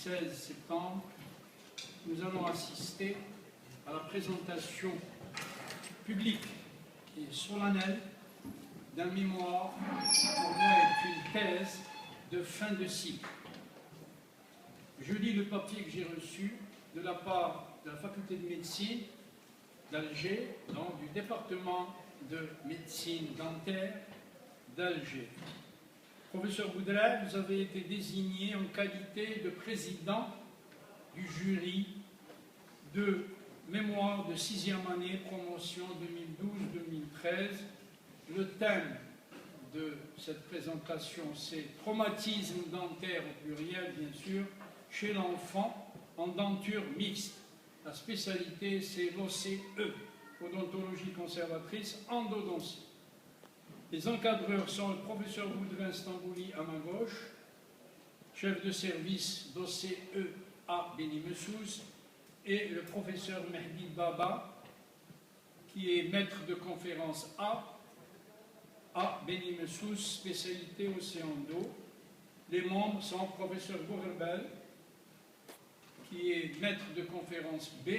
16 septembre, nous allons assister à la présentation publique et solennelle d'un mémoire qui pour moi est une thèse de fin de cycle. Je lis le papier que j'ai reçu de la part de la faculté de médecine d'Alger, donc du département de médecine dentaire d'Alger. Professeur Boudret, vous avez été désigné en qualité de président du jury de mémoire de 6e année, promotion 2012-2013. Le thème de cette présentation, c'est traumatisme dentaire au pluriel, bien sûr, chez l'enfant en denture mixte. La spécialité, c'est l'OCE, odontologie conservatrice, endodontie. Les encadreurs sont le professeur Boudrin Stambouli à ma gauche, chef de service d'OCE à Beni Messous, et le professeur Mehdi Baba, qui est maître de conférence à Beni Messous, spécialité océan d'eau. Les membres sont professeur Bourbel, qui est maître de conférence B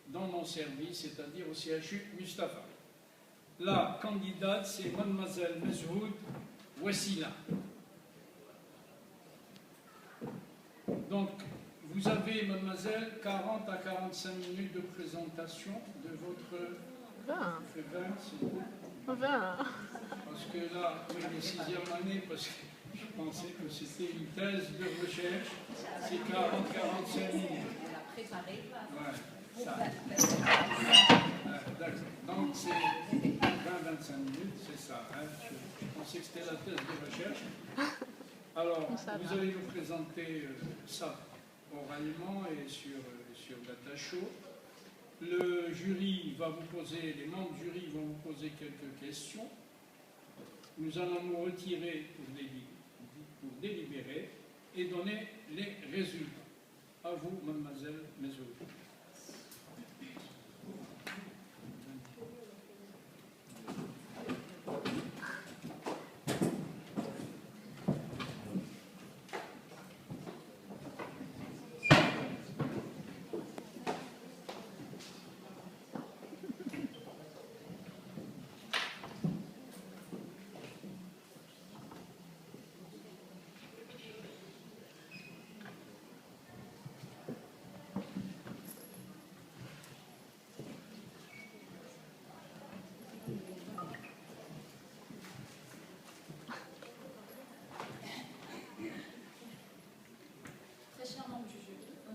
dans mon service, c'est-à-dire au CHU Mustapha. La candidate, c'est mademoiselle Mezhoud Wassila. Donc, vous avez, mademoiselle, 40 à 45 minutes de présentation de votre... 20. 20, c'est bon. 20. Parce que là, oui, les 6e année, parce que je pensais que c'était une thèse de recherche, c'est 40-45 minutes. On l'a préparé. Ouais, ça. D'accord. Donc c'est 20-25 minutes, c'est ça. Hein. Je pensais que c'était la thèse de recherche. Alors, vous allez nous présenter ça oralement et sur data show. Le jury va vous poser, les membres du jury vont vous poser quelques questions. Nous allons nous retirer pour délibérer et donner les résultats. À vous, mademoiselle Mezhoud.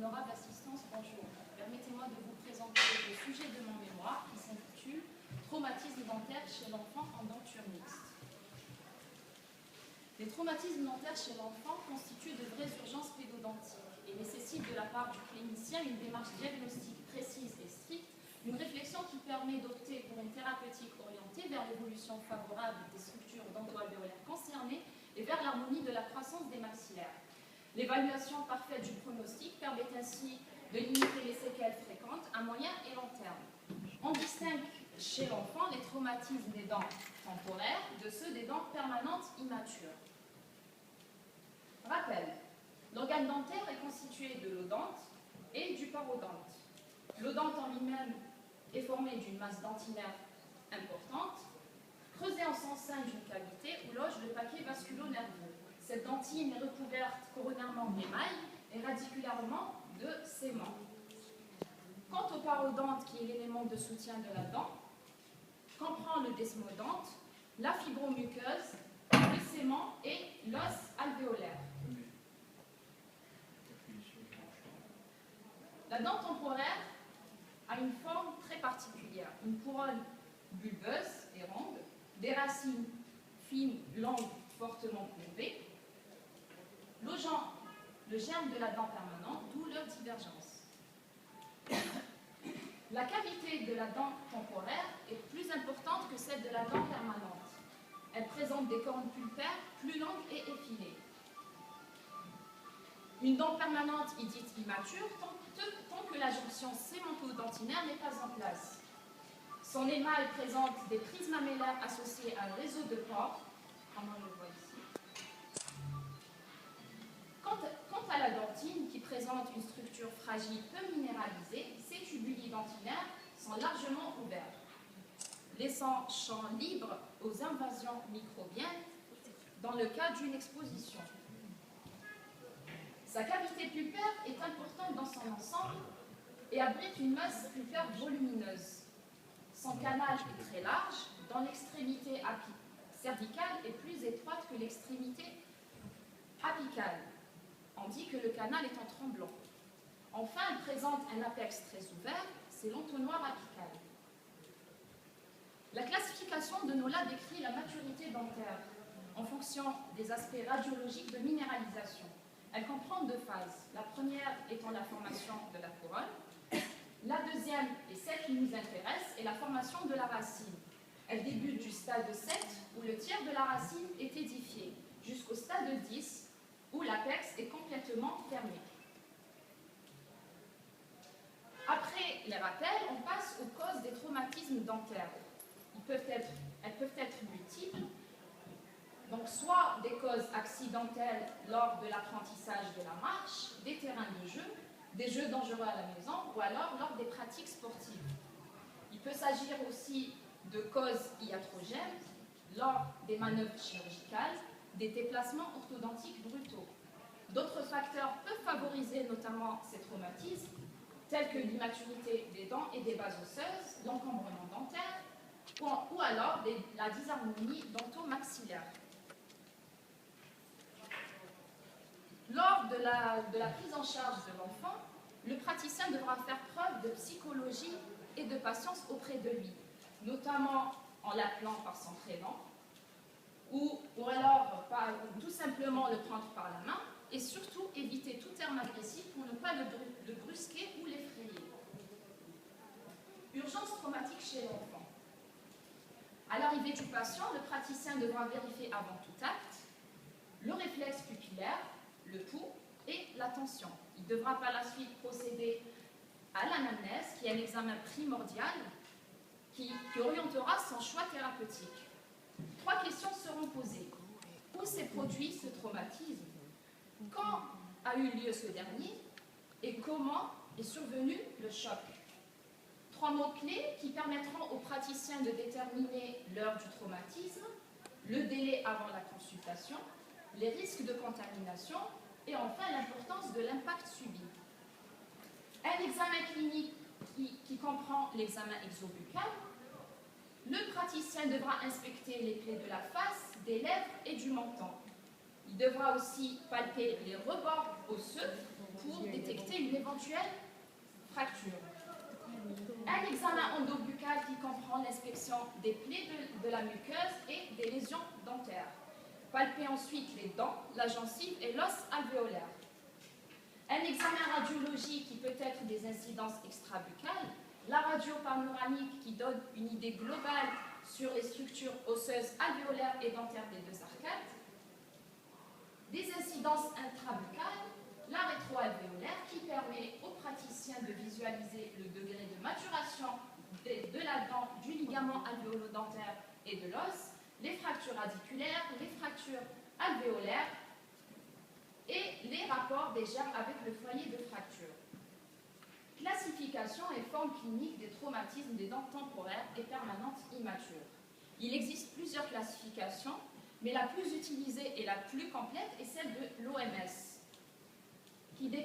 Honorable assistance, bonjour. Permettez-moi de vous présenter le sujet de mon mémoire qui s'intitule Traumatisme dentaire chez l'enfant en denture mixte. Les traumatismes dentaires chez l'enfant constituent de vraies urgences pédodontiques et nécessitent de la part du clinicien une démarche diagnostique précise et stricte, une réflexion qui permet d'opter pour une thérapeutique orientée vers l'évolution favorable des structures dento-alvéolaires concernées et vers l'harmonie de la croissance des maxillaires. L'évaluation parfaite du pronostic permet ainsi de limiter les séquelles fréquentes à moyen et long terme. On distingue chez l'enfant les traumatismes des dents temporaires de ceux des dents permanentes immatures. Rappel, l'organe dentaire est constitué de l'odonte et du parodonte. L'odonte en lui-même est formé d'une masse dentinaire importante, creusée en son sein d'une cavité où loge le paquet vasculo-nerveux. Cette dentine est recouverte coronairement d'émail et radiculairement de sément. Quant au parodonte, qui est l'élément de soutien de la dent, comprend le desmodonte, la fibromuqueuse, le sément et l'os alvéolaire. La dent temporaire a une forme très particulière, une couronne bulbeuse et ronde, des racines fines, longues, fortement courbées, logeant le germe de la dent permanente, d'où leur divergence. La cavité de la dent temporaire est plus importante que celle de la dent permanente. Elle présente des cornes pulpaires plus longues et effilées. Une dent permanente est dite immature tant que la jonction sémento-dentinaire n'est pas en place. Son émail présente des prises mamellaires associées à un réseau de pores, comme on le voit ici. Quant à la dentine, qui présente présentent une structure fragile peu minéralisée, ces tubuli dentinaires sont largement ouverts, laissant champ libre aux invasions microbiennes dans le cas d'une exposition. Sa cavité pulpaire est importante dans son ensemble et abrite une masse pulpaire volumineuse. Son canal est très large, dont l'extrémité cervicale est plus étroite que l'extrémité apicale. On dit que le canal est en tremblant. Enfin, elle présente un apex très ouvert, c'est l'entonnoir apical. La classification de Nola décrit la maturité dentaire en fonction des aspects radiologiques de minéralisation. Elle comprend deux phases. La première étant la formation de la couronne. La deuxième, et celle qui nous intéresse, est la formation de la racine. Elle débute du stade 7, où le tiers de la racine est édifié, jusqu'au stade 10, où l'apex est complètement fermé. Après les rappels, on passe aux causes des traumatismes dentaires. Elles peuvent être multiples, donc soit des causes accidentelles lors de l'apprentissage de la marche, des terrains de jeu, des jeux dangereux à la maison, ou alors lors des pratiques sportives. Il peut s'agir aussi de causes iatrogènes lors des manœuvres chirurgicales, des déplacements orthodontiques brutaux. D'autres facteurs peuvent favoriser notamment ces traumatismes, tels que l'immaturité des dents et des bases osseuses, l'encombrement dentaire, ou alors la dysharmonie dentomaxillaire. Lors de la prise en charge de l'enfant, le praticien devra faire preuve de psychologie et de patience auprès de lui, notamment en l'appelant par son prénom, ou alors tout simplement le prendre par la main, et surtout éviter tout terme agressif pour ne pas le brusquer ou l'effrayer. Urgence traumatique chez l'enfant. À l'arrivée du patient, le praticien devra vérifier avant tout acte le réflexe pupillaire, le pouls et la tension. Il devra par la suite procéder à l'anamnèse, qui est un examen primordial qui orientera son choix thérapeutique. 3 questions seront posées. Où s'est produit ce traumatisme? Quand a eu lieu ce dernier? Et comment est survenu le choc? 3 mots-clés qui permettront aux praticiens de déterminer l'heure du traumatisme, le délai avant la consultation, les risques de contamination et enfin l'importance de l'impact subi. Un examen clinique qui comprend l'examen exobuccal. Le praticien devra inspecter les plaies de la face, des lèvres et du menton. Il devra aussi palper les rebords osseux pour détecter une éventuelle fracture. Un examen endobuccal qui comprend l'inspection des plaies de la muqueuse et des lésions dentaires. Palper ensuite les dents, la gencive et l'os alvéolaire. Un examen radiologique qui peut être des incidences extrabuccales, la radio panoramique qui donne une idée globale sur les structures osseuses alvéolaires et dentaires des deux arcades, des incidences intrabuccales, la rétroalvéolaire qui permet aux praticiens de visualiser le degré de maturation de la dent, du ligament alvéolo-dentaire et de l'os, les fractures radiculaires, les fractures alvéolaires et les rapports des germes avec le foyer de fracture. Classification et forme clinique des traumatismes des dents temporaires et permanentes immatures. Il existe plusieurs classifications, mais la plus utilisée et la plus complète est celle de l'OMS, qui les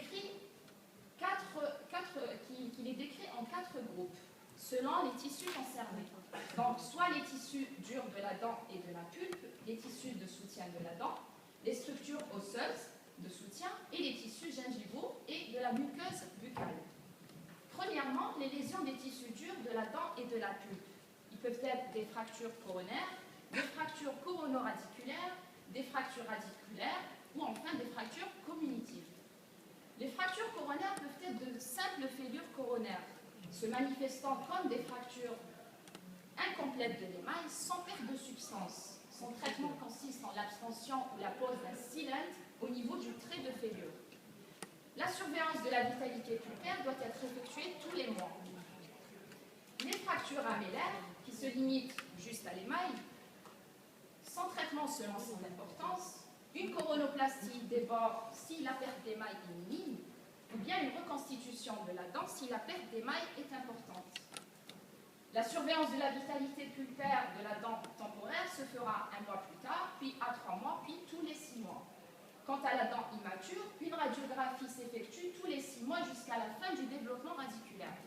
décrit en 4 groupes, selon les tissus concernés. Donc, soit les tissus durs de la dent et de la pulpe, les tissus de soutien de la dent, les structures osseuses de soutien et les tissus gingivaux et de la muqueuse buccale. Premièrement, les lésions des tissus durs de la dent et de la pulpe. Ils peuvent être des fractures coronaires, des fractures coronoradiculaires, des fractures radiculaires ou enfin des fractures communitives. Les fractures coronaires peuvent être de simples fêlures coronaires, se manifestant comme des fractures incomplètes de l'émail sans perte de substance. Son traitement consiste en l'abstention ou la pose d'un sealant au niveau du trait de fêlure. La surveillance de la vitalité pulpaire doit être effectuée tous les mois. Les fractures améllaires, qui se limitent juste à l'émail, sans traitement selon son importance, une coronoplastie des bords si la perte d'émail est minime, ou bien reconstitution de la dent si la perte d'émail est importante. La surveillance de la vitalité pulpaire de la dent temporaire se fera 1 mois plus tard, puis à 3 mois, puis tous les 6 mois. Quant à la dent immature, une radiographie s'effectue tous les 6 mois jusqu'à la fin du développement radiculaire.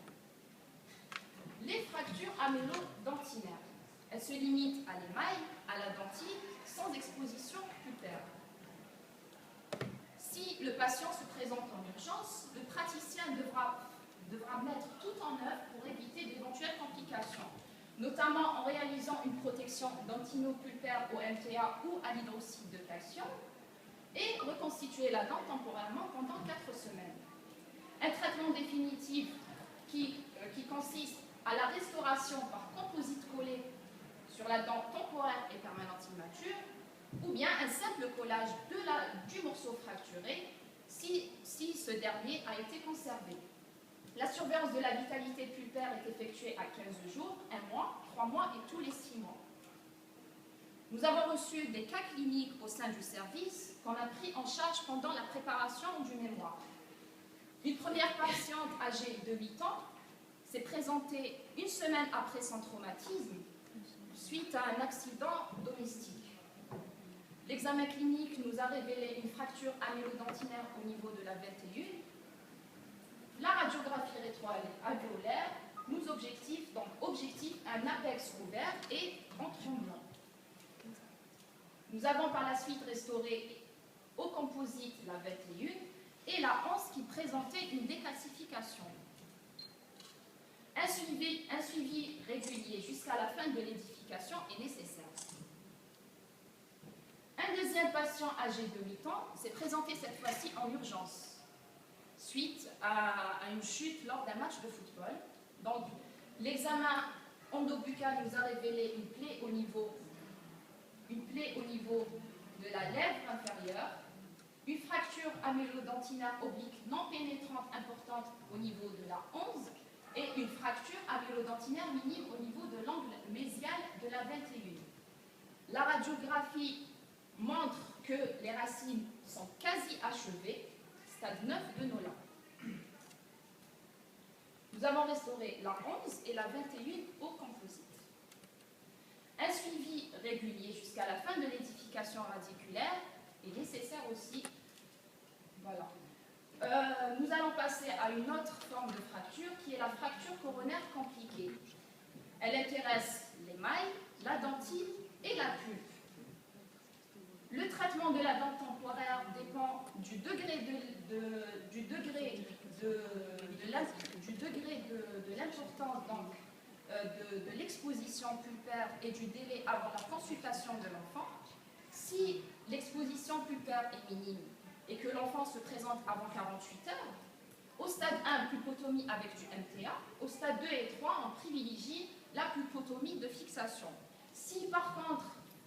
Les fractures amélodentinaires. Elles se limitent à l'émail, à la dentille, sans exposition pulpaire. Si le patient se présente en urgence, le praticien devra mettre tout en œuvre pour éviter d'éventuelles complications, notamment en réalisant une protection dentinopulpaire au MTA ou à l'hydroxyde de calcium, et reconstituer la dent temporairement pendant 4 semaines. Un traitement définitif qui consiste à la restauration par composite collé sur la dent temporaire et permanente immature, ou bien un simple collage du morceau fracturé si ce dernier a été conservé. La surveillance de la vitalité pulpaire est effectuée à 15 jours, 1 mois, 3 mois et tous les 6 mois. Nous avons reçu des cas cliniques au sein du service qu'on a pris en charge pendant la préparation du mémoire. Une première patiente âgée de 8 ans s'est présentée 1 semaine après son traumatisme suite à un accident domestique. L'examen clinique nous a révélé une fracture amélodentinaire au niveau de la 21. La radiographie rétroalvéolaire nous objective un apex ouvert et en tremblant. Nous avons par la suite restauré au composite la 21 et la 11 qui présentait une décalcification. Un suivi régulier jusqu'à la fin de l'édification est nécessaire. Un deuxième patient âgé de 8 ans s'est présenté cette fois-ci en urgence, suite à une chute lors d'un match de football. Donc, l'examen endobuccal nous a révélé une plaie au niveau de la lèvre inférieure, une fracture amélodentinaire oblique non pénétrante importante au niveau de la 11 et une fracture amélodentinaire minime au niveau de l'angle mésial de la 21. La radiographie montre que les racines sont quasi achevées, stade 9 de Nolan. Nous avons restauré la 11 et la 21 au composite. Un suivi régulier jusqu'à la fin de l'édification radiculaire est nécessaire aussi. Voilà. Nous allons passer à une autre forme de fracture qui est la fracture coronaire compliquée. Elle intéresse l'émail, la dentille et la pulpe. Le traitement de la dent temporaire dépend du degré de l'importance de l'exposition pulpaire et du délai avant la consultation de l'enfant. Si l'exposition pulpaire est minime et que l'enfant se présente avant 48 heures, au stade 1, pulpotomie avec du MTA, au stade 2 et 3, on privilégie la pulpotomie de fixation. Si par contre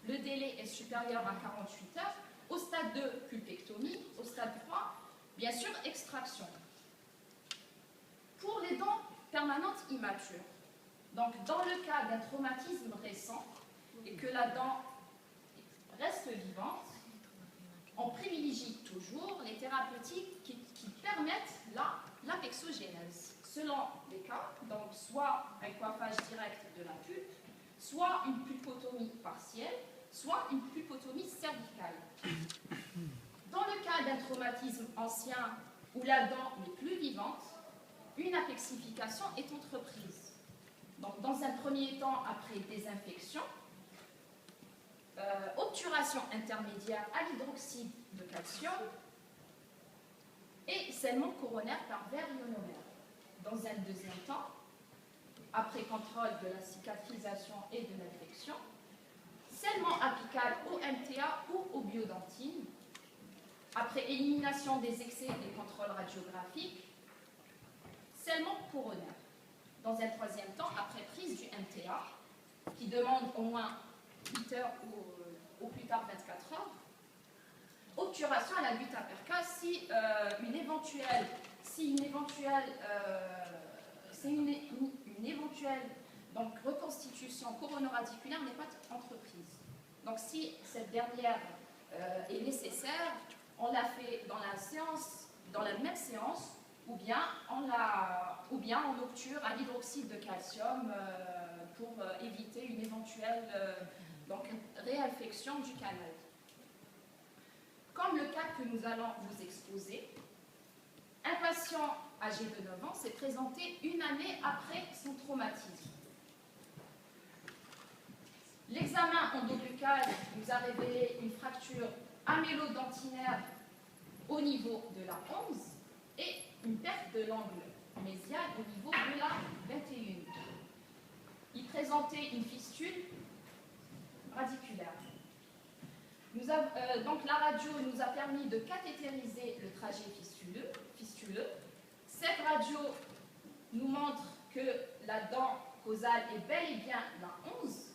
le délai est supérieur à 48 heures, au stade 2, pulpectomie, au stade 3, bien sûr, extraction. Pour les dents permanentes immatures, donc dans le cas d'un traumatisme récent et que la dent reste vivante, on privilégie toujours les thérapeutiques qui permettent l'apexogénèse. Selon les cas, donc soit un coiffage direct de la pulpe, soit une pulpotomie partielle, soit une pulpotomie cervicale. Dans le cas d'un traumatisme ancien où la dent n'est plus vivante, une apexification est entreprise. Donc, dans un premier temps, après désinfection, obturation intermédiaire à l'hydroxyde de calcium et scellement coronaire par verre ionomère. Dans un deuxième temps, après contrôle de la cicatrisation et de l'infection, scellement apical au MTA ou au biodontine, après élimination des excès et contrôle radiographique, scellement coronaire. Dans un troisième temps, après prise du MTA, qui demande au moins 8 heures ou au plus tard 24 heures, obturation à la gutta-perca si une éventuelle donc, reconstitution coronaradiculaire n'est pas entreprise. Donc si cette dernière est nécessaire, on l'a fait dans la même séance, ou bien on la bien on obture à l'hydroxyde de calcium pour éviter une éventuelle réinfection du canal. Comme le cas que nous allons vous exposer, un patient âgé de 9 ans s'est présenté une année après son traumatisme. L'examen endobuccal nous a révélé une fracture amélodentinaire au niveau de la 11 et une perte de l'angle mésial au niveau de la 21. Il présentait une fistule radiculaire. Donc la radio nous a permis de cathétériser le trajet fistuleux. Cette radio nous montre que la dent causale est bel et bien la 11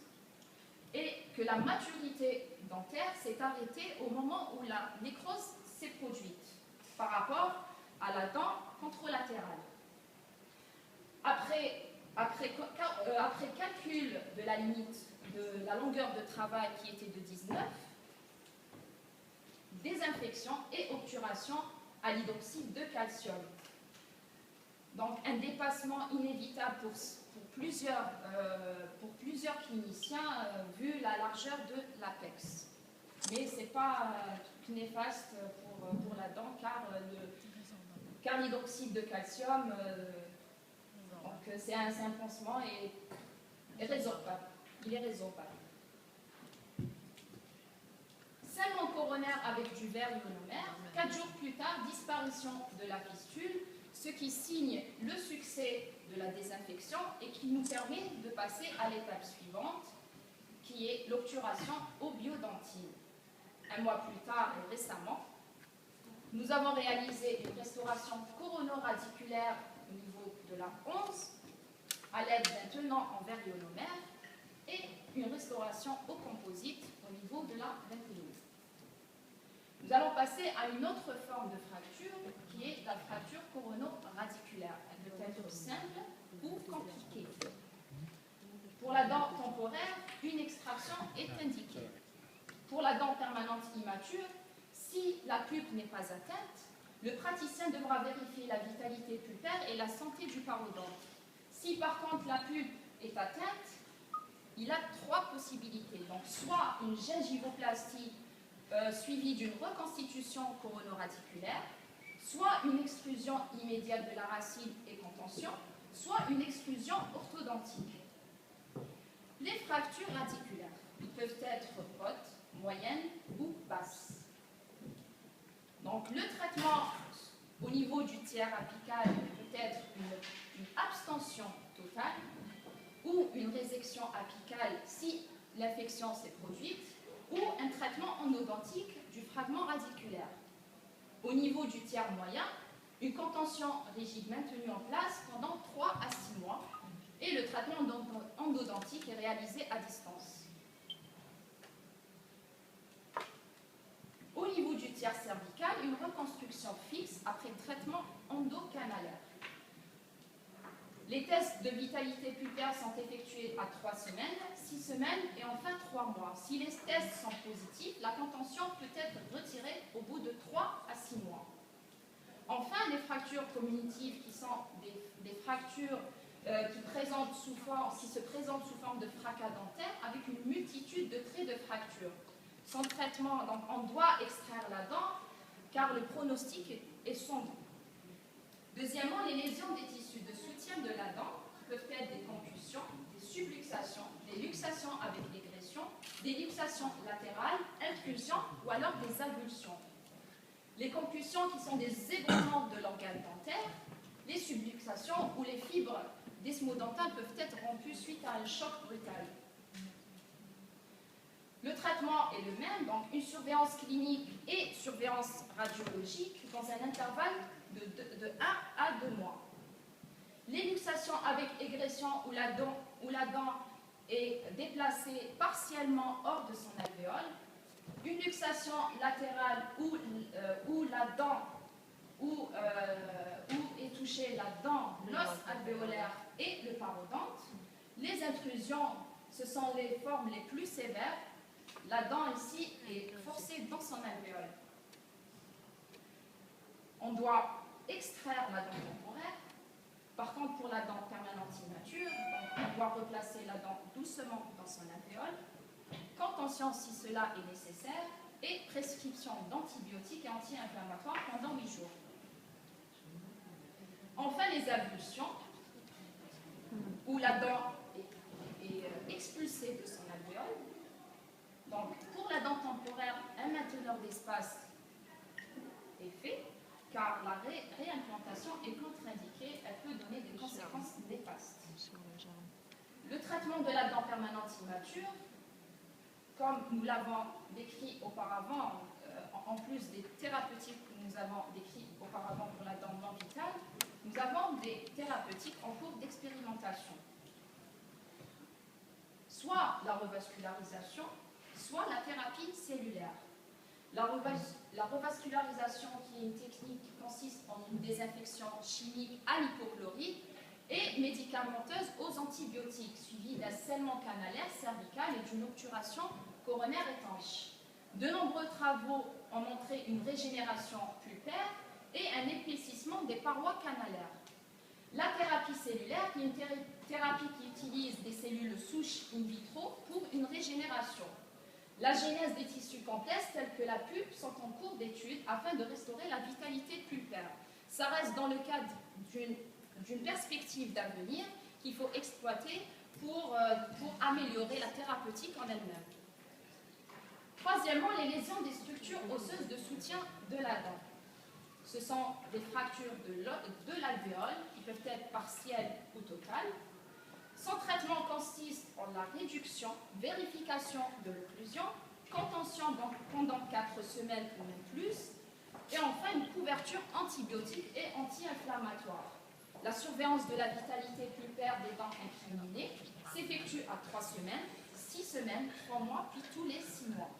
et que la maturité dentaire s'est arrêtée au moment où la nécrose s'est produite par rapport à la dent contralatérale. Après calcul de la limite de la longueur de travail qui était de 19, désinfection et obturation à l'hydroxyde de calcium. Donc un dépassement inévitable pour plusieurs cliniciens vu la largeur de l'apex. Mais ce n'est pas néfaste pour la dent car l'hydroxyde de calcium, c'est un pansement et résorbable. Il est résorbable. Saignement coronaire avec du verre ionomère. 4 jours plus tard, disparition de la fistule, ce qui signe le succès de la désinfection et qui nous permet de passer à l'étape suivante, qui est l'obturation au biodentine. Un mois plus tard et récemment, nous avons réalisé une restauration coronoradiculaire au niveau de la 11 à l'aide d'un tenant en verre ionomère et une restauration au composite au niveau de la 21. Nous allons passer à une autre forme de fracture qui est la fracture coronoradiculaire. Elle peut être simple ou compliquée. Pour la dent temporaire, une extraction est indiquée. Pour la dent permanente immature, si la pulpe n'est pas atteinte, le praticien devra vérifier la vitalité pulpaire et la santé du parodonte. Si par contre la pulpe est atteinte, il a 3 possibilités. Donc soit une gingivoplastie suivie d'une reconstitution coronoradiculaire, soit une exclusion immédiate de la racine et contention, soit une exclusion orthodontique. Les fractures radiculaires, ils peuvent être hautes, moyennes ou basses. Donc le traitement au niveau du tiers apical peut être une abstention totale ou une résection apicale si l'infection s'est produite, ou un traitement endodontique du fragment radiculaire. Au niveau du tiers moyen, une contention rigide maintenue en place pendant 3 à 6 mois et le traitement endodontique est réalisé à distance. Au niveau du tiers cervical, une reconstruction fixe après traitement endocanalaire. Les tests de vitalité pulpaire sont effectués à 3 semaines, 6 semaines et enfin 3 mois. Si les tests sont positifs, la contention peut être retirée au bout de 3 à 6 mois. Enfin, les fractures cognitives qui sont des fractures qui se présentent sous forme de fracas dentaire avec une multitude de traits de fracture. Sans traitement, donc on doit extraire la dent car le pronostic est sombre. Deuxièmement, les lésions des tissus de soutien de la dent qui peuvent être des concussions, des subluxations, des luxations avec dégression, des luxations latérales, intrusions ou alors des avulsions. Les concussions qui sont des ébranlements de l'organe dentaire, les subluxations où les fibres desmodentales peuvent être rompues suite à un choc brutal. Le traitement est le même, donc une surveillance clinique et surveillance radiologique dans un intervalle de 1 à 2 mois. Les luxations avec égression où la dent est déplacée partiellement hors de son alvéole, une luxation latérale où est touchée la dent, l'os alvéolaire et le parodonte. Les intrusions, ce sont les formes les plus sévères. La dent ici est forcée dans son alvéole. On doit extraire la dent temporaire, Par contre, pour la dent permanente immature, on doit replacer la dent doucement dans son alvéole, contention si cela est nécessaire, et prescription d'antibiotiques et anti-inflammatoires pendant 8 jours. Enfin, les ablutions, où la dent est expulsée de son alvéole. Donc, pour la dent temporaire, un mainteneur d'espace est fait, car la réimplantation est contre-indiquée, elle peut donner des conséquences néfastes. Le traitement de la dent permanente immature, comme nous l'avons décrit auparavant, en plus des thérapeutiques que nous avons décrites auparavant pour la dent non vitale, nous avons des thérapeutiques en cours d'expérimentation. Soit la revascularisation, soit la thérapie cellulaire. La revascularisation, qui est une technique qui consiste en une désinfection chimique à l'hypochlorite et médicamenteuse aux antibiotiques, suivie d'un scellement canalaire cervical et d'une obturation coronaire étanche. De nombreux travaux ont montré une régénération pulpaire et un épaississement des parois canalaires. La thérapie cellulaire, qui est une thérapie qui utilise des cellules souches in vitro pour une régénération. La genèse des tissus complexes tels que la pulpe sont en cours d'étude afin de restaurer la vitalité pulpaire. Ça reste dans le cadre d'une perspective d'avenir qu'il faut exploiter pour améliorer la thérapeutique en elle-même. Troisièmement, les lésions des structures osseuses de soutien de la dent. Ce sont des fractures de l'alvéole qui peuvent être partielles ou totales. Son traitement consiste en la réduction, vérification de l'occlusion, contention pendant 4 semaines ou même plus, et enfin une couverture antibiotique et anti-inflammatoire. La surveillance de la vitalité pulpaire des dents incriminées s'effectue à 3 semaines, 6 semaines, 3 mois, puis tous les 6 mois.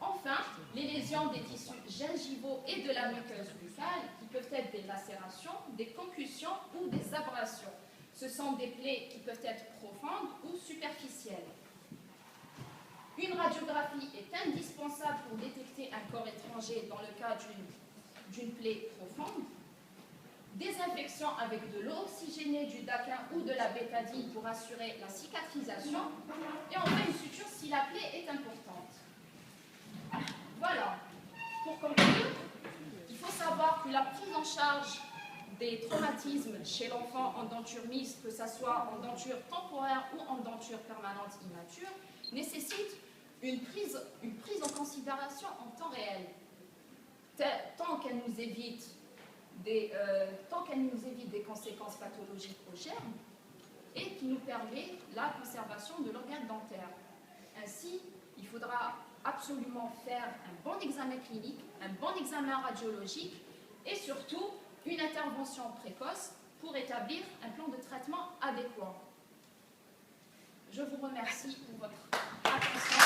Enfin, les lésions des tissus gingivaux et de la muqueuse buccale, qui peuvent être des lacérations, des concussions ou des abrasions. Ce sont des plaies qui peuvent être profondes ou superficielles. Une radiographie est indispensable pour détecter un corps étranger dans le cas d'une plaie profonde. Désinfection avec de l'eau oxygénée, du daquin ou de la bétadine pour assurer la cicatrisation. Et enfin une suture si la plaie est importante. Voilà. Pour conclure, il faut savoir que la prise en charge des traumatismes chez l'enfant en denture mixte, que ce soit en denture temporaire ou en denture permanente immature, nécessite une prise en considération en temps réel, tant qu'elle nous évite des conséquences pathologiques au germe et qui nous permet la conservation de l'organe dentaire. Ainsi, il faudra absolument faire un bon examen clinique, un bon examen radiologique et surtout une intervention précoce pour établir un plan de traitement adéquat. Je vous remercie pour votre attention.